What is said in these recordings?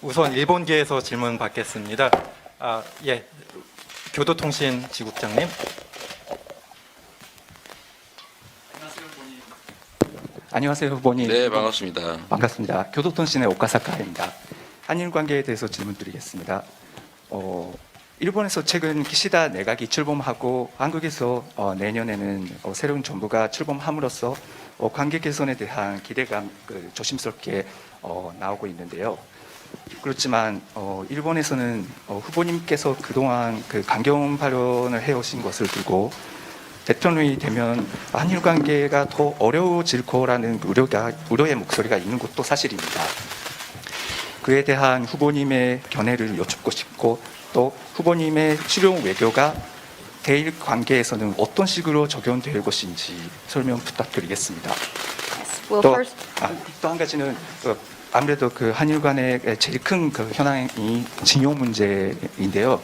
우선 일본계에서 질문 받겠습니다. 예, 교도통신 지국장님. 안녕하세요, 후보님. 네, 반갑습니다. 반갑습니다. 교도통신의 오카사카입니다. 한일 관계에 대해서 질문드리겠습니다. 일본에서 최근 기시다 내각이 출범하고 한국에서 내년에는 새로운 정부가 출범함으로써 관계 개선에 대한 기대감 조심스럽게 나오고 있는데요. 그렇지만 일본에서는 후보님께서 그동안 강경 발언을 해오신 것을 두고 대통령이 되면 한일 관계가 더 어려워질 거라는 우려의 목소리가 있는 것도 사실입니다. 그에 대한 후보님의 견해를 여쭙고 싶고 또 후보님의 실용 외교가 대일 관계에서는 어떤 식으로 적용될 것인지 설명 부탁드리겠습니다. Well, 또 first, 한 가지는 아무래도 한일 간의 제일 큰 현안이 징용 문제인데요.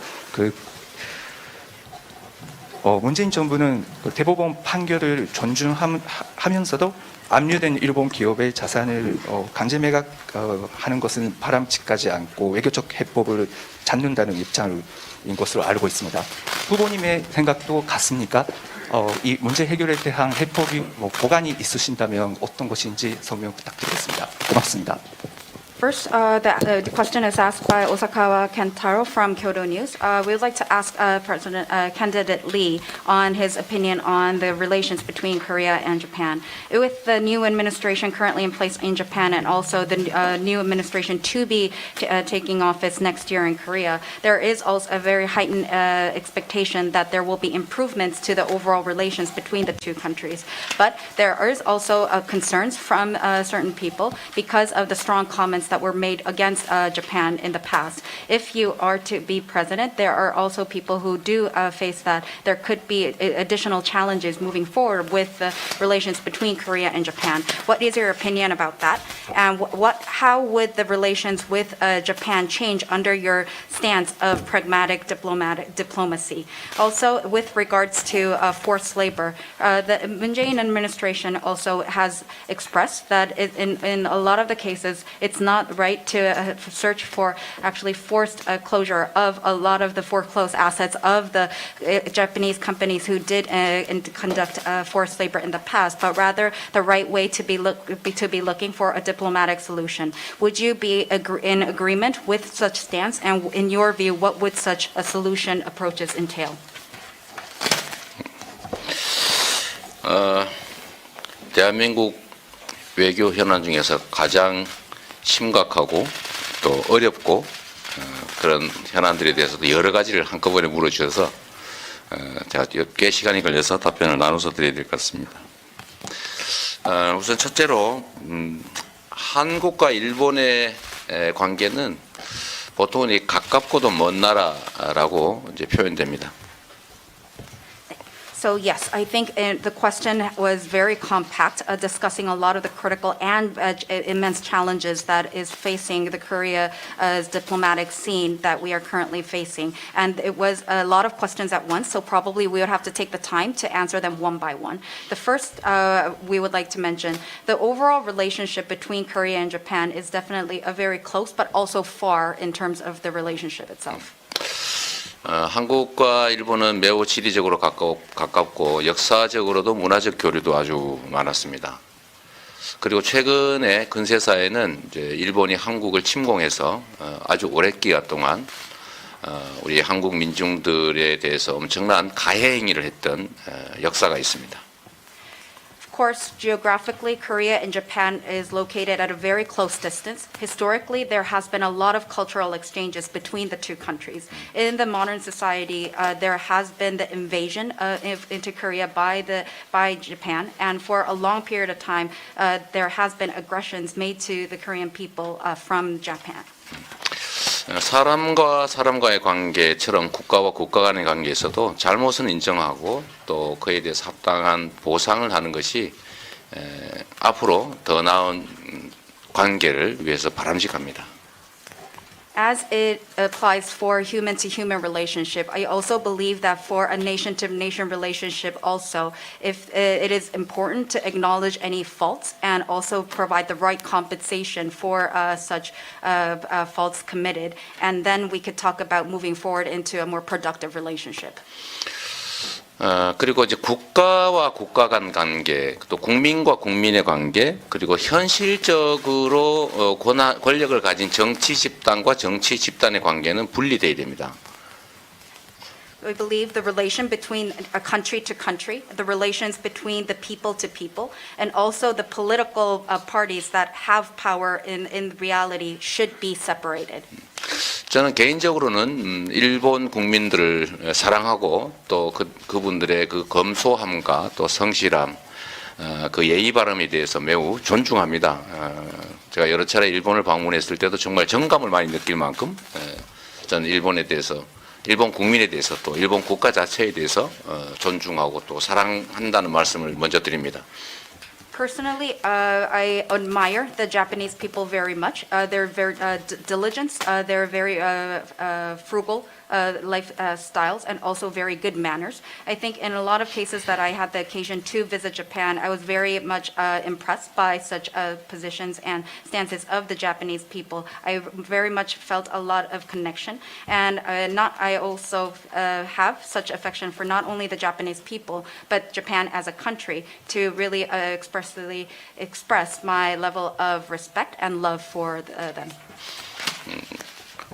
문재인 정부는 대법원 판결을 존중하면서도 압류된 일본 기업의 자산을 강제 매각하는 것은 바람직하지 않고 외교적 해법을 찾는다는 입장인 것으로 알고 있습니다. 후보님의 생각도 같습니까? 이 문제 해결에 대한 해법이 보관이 있으신다면 어떤 것인지 설명 부탁드리겠습니다. 고맙습니다. First, the question is asked by Osakawa Kentaro from Kyodo News. We would like to ask candidate Lee on his opinion on the relations between Korea and Japan. With the new administration currently in place in Japan and also the new administration to be taking office next year in Korea, there is also a very heightened expectation that there will be improvements to the overall relations between the two countries. But there is also concerns from certain people because of the strong comments that were made against Japan in the past. If you are to be president, there are also people who do face that there could be additional challenges moving forward with the relations between Korea and Japan. What is your opinion about that? And how would the relations with Japan change under your stance of pragmatic diplomacy? Also, with regards to forced labor, the Moon Jae-in administration also has expressed that in a lot of the cases, it's not right to search for actually forced closure of a lot of the foreclosed assets of the Japanese companies who did conduct forced labor in the past, but rather the right way to be looking for a diplomatic solution. Would you be in agreement with such stance? And in your view, what would such a solution approaches entail? 대한민국 외교 현안 중에서 가장 심각하고 또 어렵고 그런 현안들에 대해서도 여러 가지를 한꺼번에 물어주셔서 제가 꽤 시간이 걸려서 답변을 나눠서 드려야 될 것 같습니다. 우선 첫째로 한국과 일본의 관계는 보통은 가깝고도 먼 나라라고 이제 표현됩니다. So yes, I think the question was very compact, discussing a lot of the critical and immense challenges that is facing the Korea's diplomatic scene that we are currently facing. And it was a lot of questions at once, so probably we would have to take the time to answer them one by one. The first we would like to mention, the overall relationship between Korea and Japan is definitely a very close but also far in terms of the relationship itself. 한국과 일본은 매우 지리적으로 가깝고 역사적으로도 문화적 교류도 아주 많았습니다. 그리고 최근에 근세사에는 이제 일본이 한국을 침공해서 아주 오랜 기간 동안 우리 한국 민중들에 대해서 엄청난 가해 행위를 했던 역사가 있습니다. Of course, geographically, Korea and Japan is located at a very close distance. Historically, there has been a lot of cultural exchanges between the two countries. In the modern society, there has been the invasion into Korea by Japan, and for a long period of time, there has been aggressions made to the Korean people from Japan. 사람과 사람과의 관계처럼 국가와 국가 간의 관계에서도 잘못은 인정하고 또 그에 대해서 합당한 보상을 하는 것이 앞으로 더 나은 관계를 위해서 바람직합니다. As it applies for human-to-human relationship, I also believe that for a nation-to-nation relationship also, if it is important to acknowledge any faults and also provide the right compensation for such faults committed, and then we could talk about moving forward into a more productive relationship. 그리고 이제 국가와 국가 간 관계, 또 국민과 국민의 관계, 그리고 현실적으로 권력을 가진 정치 집단과 정치 집단의 관계는 분리돼야 됩니다. I believe the relation between a country to country, the relations between the people to people, and also the political parties that have power in reality should be separated. 저는 개인적으로는 일본 국민들을 사랑하고 또 그분들의 그 검소함과 또 성실함, 그 예의 바름에 대해서 매우 존중합니다. 제가 여러 차례 일본을 방문했을 때도 정말 정감을 많이 느낄 만큼 저는 일본에 대해서, 일본 국민에 대해서 또 일본 국가 자체에 대해서 존중하고 또 사랑한다는 말씀을 먼저 드립니다. Personally, I admire the Japanese people very much. They're very diligent. They're very frugal styles and also very good manners. I think in a lot of cases that I had the occasion to visit Japan, I was very much impressed by such positions and stances of the Japanese people. I very much felt a lot of connection, and I also have such affection for not only the Japanese people but Japan as a country to really express my level of respect and love for them.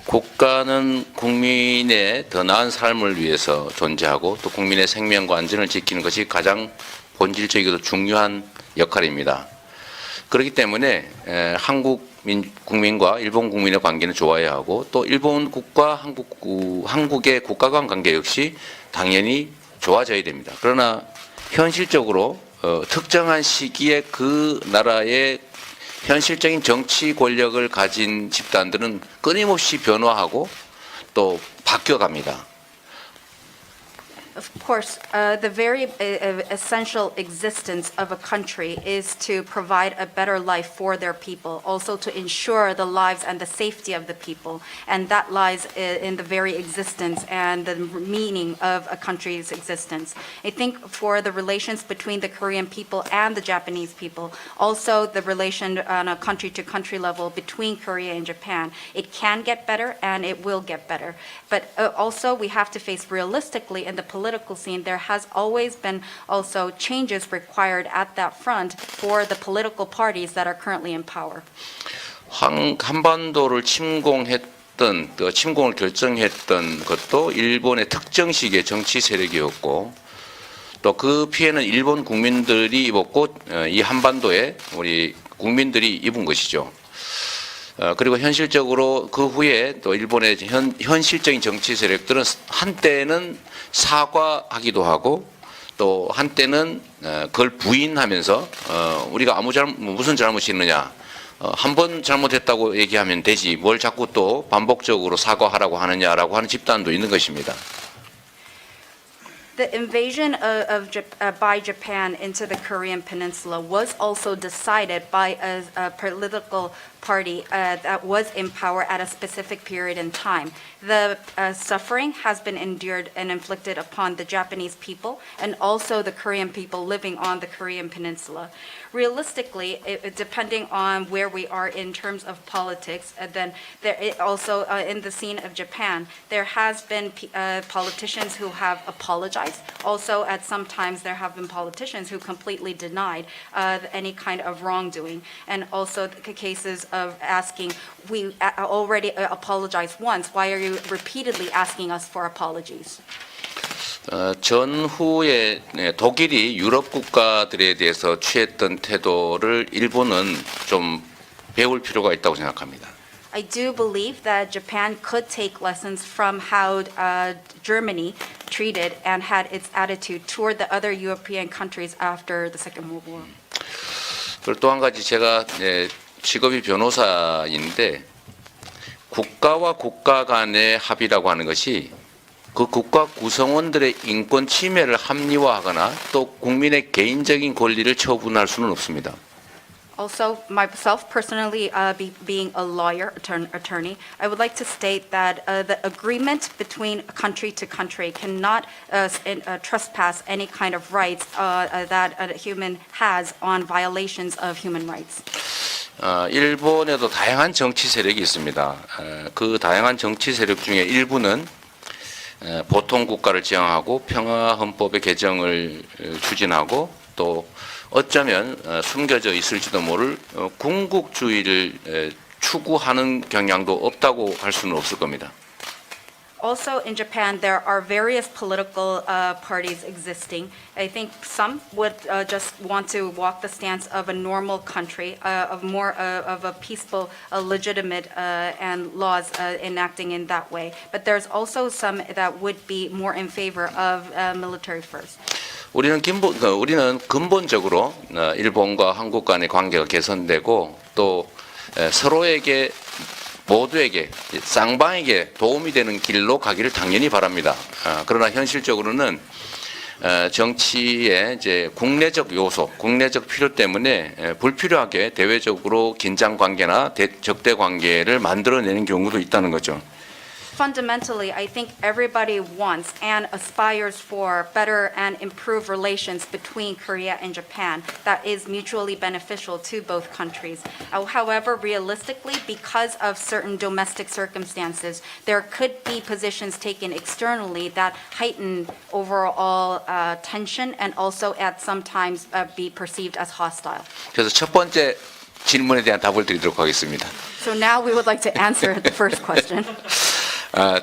국가는 국민의 더 나은 삶을 위해서 존재하고 또 국민의 생명과 안전을 지키는 것이 가장 본질적이고 중요한 역할입니다. 그렇기 때문에 한국 국민과 일본 국민의 관계는 좋아야 하고 또 일본국과 한국의 국가 간 관계 역시 당연히 좋아져야 됩니다. 그러나 현실적으로 특정한 시기에 그 나라의 현실적인 정치 권력을 가진 집단들은 끊임없이 변화하고 또 바뀌어갑니다. Of course, the very essential existence of a country is to provide a better life for their people, also to ensure the lives and the safety of the people. And that lies in the very existence and the meaning of a country's existence. I think for the relations between the Korean people and the Japanese people, also the relation on a country-to-country level between Korea and Japan, it can get better and it will get better. But also we have to face realistically in the political scene, there has always been also changes required at that front for the political parties that are currently in power. 한반도를 침공했던, 침공을 결정했던 것도 일본의 특정 시기의 정치 세력이었고 또 그 피해는 일본 국민들이 입었고 이 한반도에 우리 국민들이 입은 것이죠. 그리고 현실적으로 그 후에 또 일본의 현실적인 정치 세력들은 한때는 사과하기도 하고 또 한때는 그걸 부인하면서 우리가 무슨 잘못이 있느냐, 한 번 잘못했다고 얘기하면 되지 뭘 자꾸 또 반복적으로 사과하라고 하느냐라고 하는 집단도 있는 것입니다. The invasion by Japan into the Korean Peninsula was also decided by a political party that was in power at a specific period in time. The suffering has been endured and inflicted upon the Japanese people and also the Korean people living on the Korean Peninsula. Realistically, depending on where we are in terms of politics, then also in the scene of Japan, there has been politicians who have apologized. Also, at some times, there have been politicians who completely denied any kind of wrongdoing. And also the cases of asking, we already apologized once, why are you repeatedly asking us for apologies? 전후에 독일이 유럽 국가들에 대해서 취했던 태도를 일본은 좀 배울 필요가 있다고 생각합니다. I do believe that Japan could take lessons from how Germany treated and had its attitude toward the other European countries after the Second World War. 그리고 또 한 가지 제가 직업이 변호사인데 국가와 국가 간의 합의라고 하는 것이 그 국가 구성원들의 인권 침해를 합리화하거나 또 국민의 개인적인 권리를 처분할 수는 없습니다. Also, myself personally, being a lawyer, attorney, I would like to state that the agreement between country to country cannot trespass any kind of rights that a human has on violations of human rights. 일본에도 다양한 정치 세력이 있습니다. 그 다양한 정치 세력 중에 일부는 보통 국가를 지향하고 평화 헌법의 개정을 추진하고 또 어쩌면 숨겨져 있을지도 모를 궁극주의를 추구하는 경향도 없다고 할 수는 없을 겁니다. Also, in Japan, there are various political parties existing. I think some would just want to walk the stance of a normal country, of more of a peaceful, legitimate, and laws enacting in that way. But there's also some that would be more in favor of military first. 우리는 근본적으로 일본과 한국 간의 관계가 개선되고 또 서로에게 모두에게 쌍방에게 도움이 되는 길로 가기를 당연히 바랍니다. 그러나 현실적으로는 정치의 이제 국내적 요소, 국내적 필요 때문에 불필요하게 대외적으로 긴장 관계나 적대 관계를 만들어내는 경우도 있다는 거죠. Fundamentally, I think everybody wants and aspires for better and improved relations between Korea and Japan that is mutually beneficial to both countries. However, realistically, because of certain domestic circumstances, there could be positions taken externally that heighten overall tension and also at sometimes be perceived as hostile. 그래서 첫 번째 질문에 대한 답을 드리도록 하겠습니다. So now we would like to answer the first question.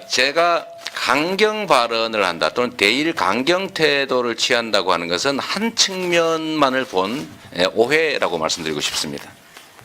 제가 강경 발언을 한다 또는 대일 강경 태도를 취한다고 하는 것은 한 측면만을 본 오해라고 말씀드리고 싶습니다.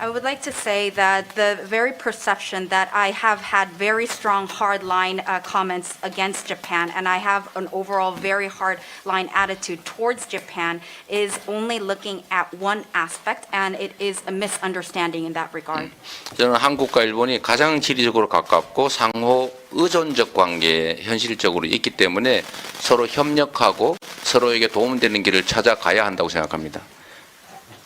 I would like to say that the very perception that I have had very strong hardline comments against Japan and I have an overall very hardline attitude towards Japan is only looking at one aspect and it is a misunderstanding in that regard. 저는 한국과 일본이 가장 지리적으로 가깝고 상호 의존적 관계에 현실적으로 있기 때문에 서로 협력하고 서로에게 도움되는 길을 찾아가야 한다고 생각합니다.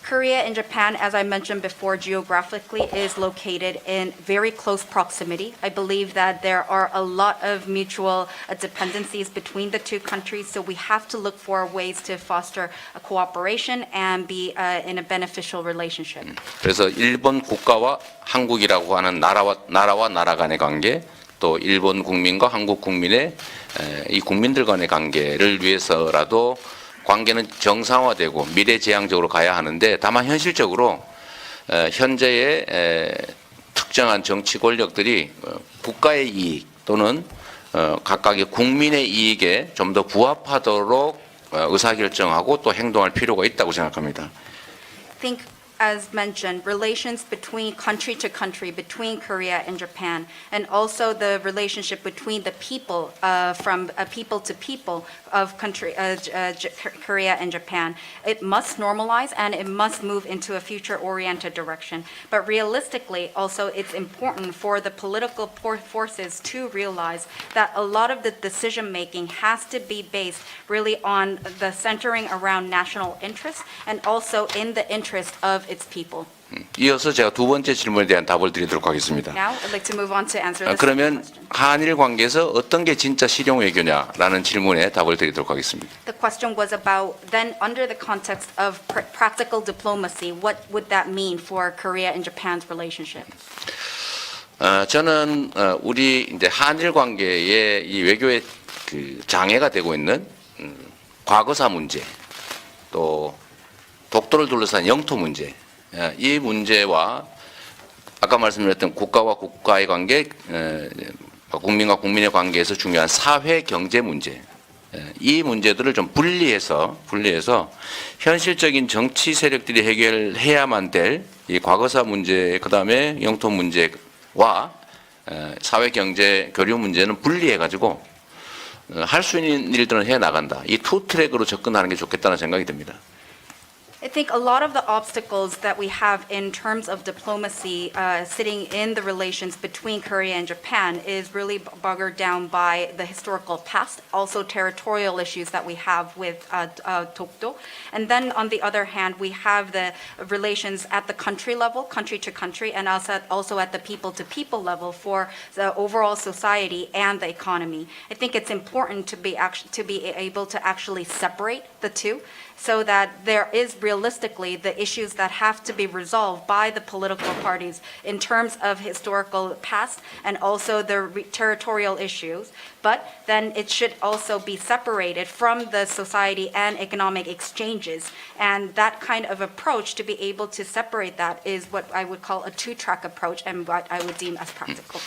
Korea and Japan, as I mentioned before, geographically is located in very close proximity. I believe that there are a lot of mutual dependencies between the two countries, so we have to look for ways to foster a cooperation and be in a beneficial relationship. 그래서 일본 국가와 한국이라고 하는 나라와 나라 간의 관계, 또 일본 국민과 한국 국민의 이 국민들 간의 관계를 위해서라도 관계는 정상화되고 미래지향적으로 가야 하는데 다만 현실적으로 현재의 특정한 정치 권력들이 국가의 이익 또는 각각의 국민의 이익에 좀 더 부합하도록 의사결정하고 또 행동할 필요가 있다고 생각합니다. I think, as mentioned, relations between country to country, between Korea and Japan, and also the relationship between the people, from people to people of Korea and Japan, it must normalize and it must move into a future-oriented direction. But realistically, also, it's important for the political forces to realize that a lot of the decision-making has to be based really on the centering around national interests and also in the interest of its people. 이어서 제가 두 번째 질문에 대한 답을 드리도록 하겠습니다. Now, I'd like to move on to answer the second 그러면 question. 한일 관계에서 어떤 게 진짜 실용 외교냐라는 질문에 답을 드리도록 하겠습니다. The question was about then under the context of practical diplomacy, what would that mean for Korea and Japan's relationship? 저는 우리 이제 한일 관계의 이 외교의 그 장애가 되고 있는 과거사 문제, 또 독도를 둘러싼 영토 문제, 이 문제와 아까 말씀드렸던 국가와 국가의 관계, 국민과 국민의 관계에서 중요한 사회 경제 문제, 이 문제들을 좀 분리해서 현실적인 정치 세력들이 해결해야만 될 이 과거사 문제, 그다음에 영토 문제와 사회 경제 교류 문제는 분리해 가지고 할 수 있는 일들은 해 나간다. 이 투 트랙으로 접근하는 게 좋겠다는 생각이 듭니다. I think a lot of the obstacles that we have in terms of diplomacy sitting in the relations between Korea and Japan is really boggered down by the historical past, also territorial issues that we have with Dokdo. And then on the other hand, we have the relations at the country level, country to country, and also at the people to people level for the overall society and the economy. I think it's important to be able to actually separate the two, so that there is realistically the issues that have to be resolved by the political parties in terms of historical past and also the territorial issues. But then it should also be separated from the society and economic exchanges. And that kind of approach, to be able to separate that, is what I would call a two-track approach and what I would deem as practical.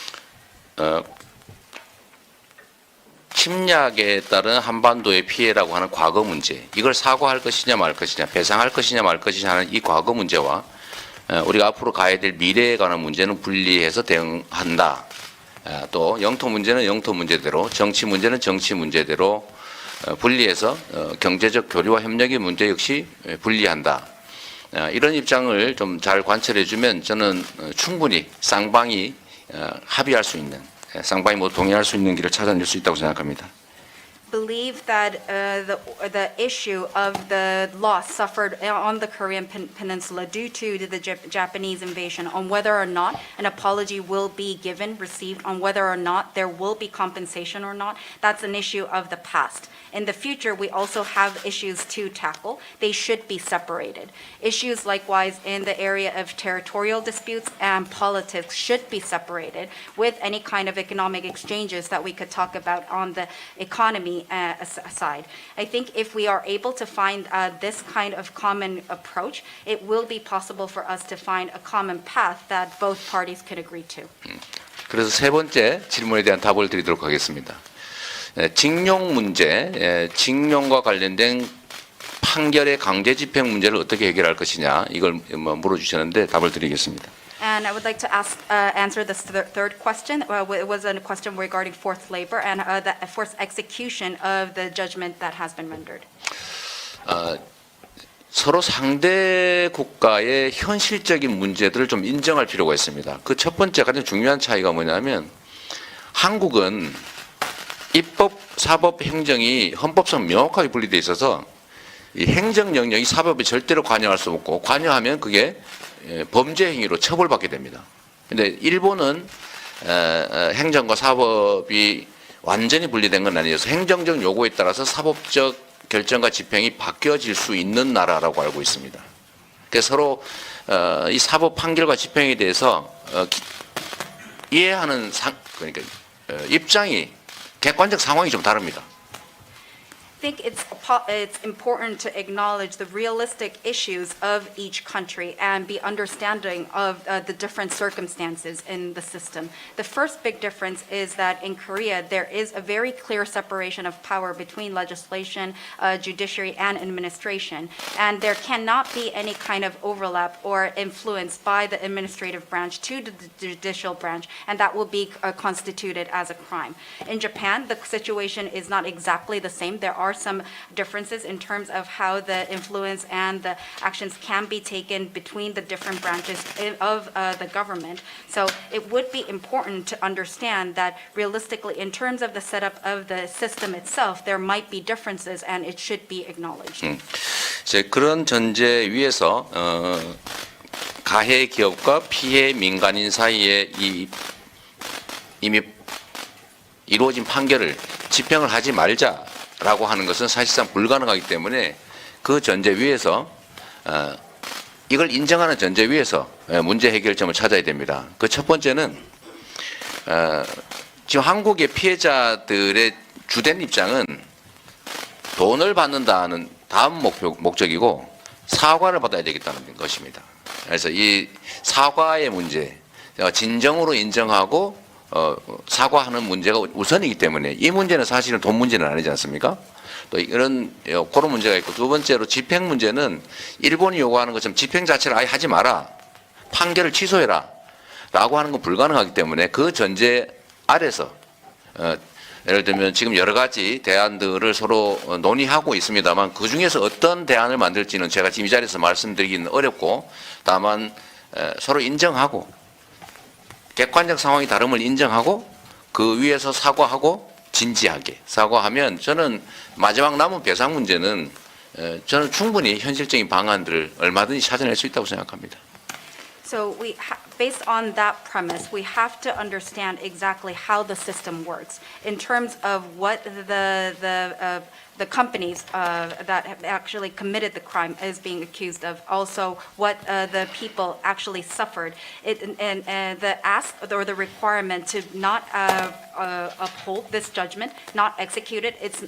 침략에 따른 한반도의 피해라고 하는 과거 문제, 이걸 사과할 것이냐 말 것이냐, 배상할 것이냐 말 것이냐 하는 이 과거 문제와 우리가 앞으로 가야 될 미래에 관한 문제는 분리해서 대응한다. 또 영토 문제는 영토 문제대로, 정치 문제는 정치 문제대로 분리해서 경제적 교류와 협력의 문제 역시 분리한다. 이런 입장을 좀 잘 관철해주면 저는 충분히 쌍방이 합의할 수 있는, 쌍방이 모두 동의할 수 있는 길을 찾아낼 수 있다고 생각합니다. Believe that the issue of the loss suffered on the Korean peninsula due to the Japanese invasion, on whether or not an apology will be received, on whether or not there will be compensation or not, that's an issue of the past. In the future, we also have issues to tackle. They should be separated. Issues likewise in the area of territorial disputes and politics should be separated, with any kind of economic exchanges that we could talk about on the economy aside. I think if we are able to find this kind of common approach, it will be possible for us to find a common path that both parties could agree to. 그래서 세 번째 질문에 대한 답을 드리도록 하겠습니다. 징용 문제, 징용과 관련된 판결의 강제 집행 문제를 어떻게 해결할 것이냐, 이걸 물어주셨는데 답을 드리겠습니다. And I would like to answer this third question. It was a question regarding forced labor and the forced execution of the judgment that has been rendered. 서로 상대 국가의 현실적인 문제들을 좀 인정할 필요가 있습니다. 그 첫 번째 가장 중요한 차이가 뭐냐면, 한국은 입법, 사법, 행정이 헌법상 명확하게 분리되어 있어서 이 행정 영역이 사법에 절대로 관여할 수 없고, 관여하면 그게 범죄 행위로 처벌받게 됩니다. 근데 일본은 행정과 사법이 완전히 분리된 건 아니어서 행정적 요구에 따라서 사법적 결정과 집행이 바뀌어질 수 있는 나라라고 알고 있습니다. 그래서 서로 이 사법 판결과 집행에 대해서 이해하는 그러니까 입장이, 객관적 상황이 좀 다릅니다. I think it's important to acknowledge the realistic issues of each country and be understanding of the different circumstances in the system. The first big difference is that in Korea, there is a very clear separation of power between legislation, judiciary, and administration. And there cannot be any kind of overlap or influence by the administrative branch to the judicial branch, and that will be constituted as a crime. In Japan, the situation is not exactly the same. There are some differences in terms of how the influence and the actions can be taken between the different branches of the government. So it would be important to understand that realistically, in terms of the setup of the system itself, there might be differences and it should be acknowledged. 이제 그런 전제 위에서 가해 기업과 피해 민간인 사이에 이미 이루어진 판결을 집행을 하지 말자라고 하는 것은 사실상 불가능하기 때문에, 그 전제 위에서 이걸 인정하는 전제 위에서 문제 해결점을 찾아야 됩니다. 그 첫 번째는 지금 한국의 피해자들의 주된 입장은 돈을 받는다는 다음 목적이고 사과를 받아야 되겠다는 것입니다. 그래서 이 사과의 문제, 진정으로 인정하고 사과하는 문제가 우선이기 때문에, 이 문제는 사실은 돈 문제는 아니지 않습니까? 또 이런 그런 문제가 있고, 두 번째로 집행 문제는 일본이 요구하는 것처럼 집행 자체를 아예 하지 마라, 판결을 취소해라 라고 하는 건 불가능하기 때문에, 그 전제 아래서 예를 들면 지금 여러 가지 대안들을 서로 논의하고 있습니다만 그 중에서 어떤 대안을 만들지는 제가 지금 이 자리에서 말씀드리기는 어렵고 다만 서로 인정하고 객관적 상황이 다름을 인정하고 그 위에서 사과하고 진지하게 사과하면 저는 마지막 남은 배상 문제는 저는 충분히 현실적인 방안들을 얼마든지 찾아낼 수 있다고 생각합니다. So based on that premise, we have to understand exactly how the system works in terms of what the companies that have actually committed the crime is being accused of, also what the people actually suffered. And the ask or the requirement to not uphold this judgment, not execute it, it's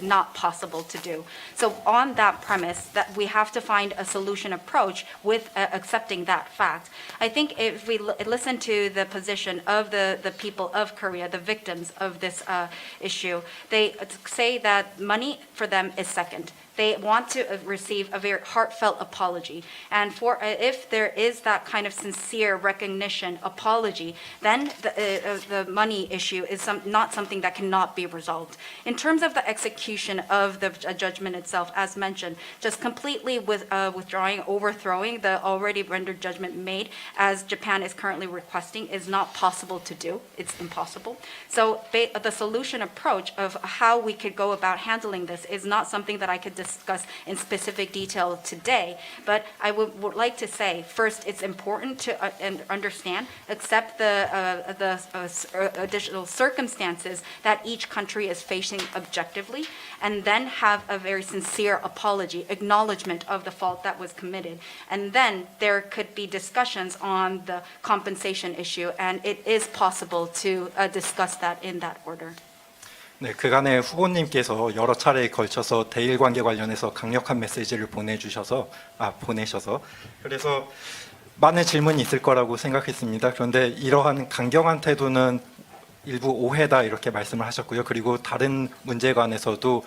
not possible to do. So on that premise, that we have to find a solution approach with accepting that fact. I think if we listen to the position of the people of Korea, the victims of this issue, they say that money for them is second. They want to receive a very heartfelt apology. And if there is that kind of sincere recognition, apology, then the money issue is not something that cannot be resolved. In terms of the execution of the judgment itself, as mentioned, just completely withdrawing, overthrowing the already rendered judgment made, as Japan is currently requesting, is not possible to do. It's impossible. So the solution approach of how we could go about handling this is not something that I could discuss in specific detail today, but I would like to say, first, it's important to understand, accept the additional circumstances that each country is facing objectively, and then have a very sincere apology, acknowledgement of the fault that was committed. And then there could be discussions on the compensation issue, and it is possible to discuss that in that order. 네, 그간에 후보님께서 여러 차례에 걸쳐서 대일 관계 관련해서 강력한 메시지를 보내셔서 그래서 많은 질문이 있을 거라고 생각했습니다. 그런데 이러한 강경한 태도는 일부 오해다 이렇게 말씀을 하셨고요. 그리고 다른 문제에 관해서도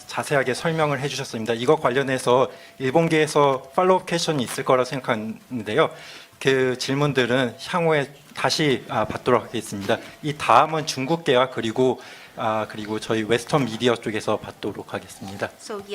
자세하게 설명을 해주셨습니다. 이거 관련해서 일본계에서 팔로우 퀘션이 있을 거라 생각하는데요. 그 질문들은 향후에 다시 받도록 하겠습니다. 이 다음은 중국계와 그리고 저희 웨스턴 미디어 쪽에서 받도록 하겠습니다. So, yeah.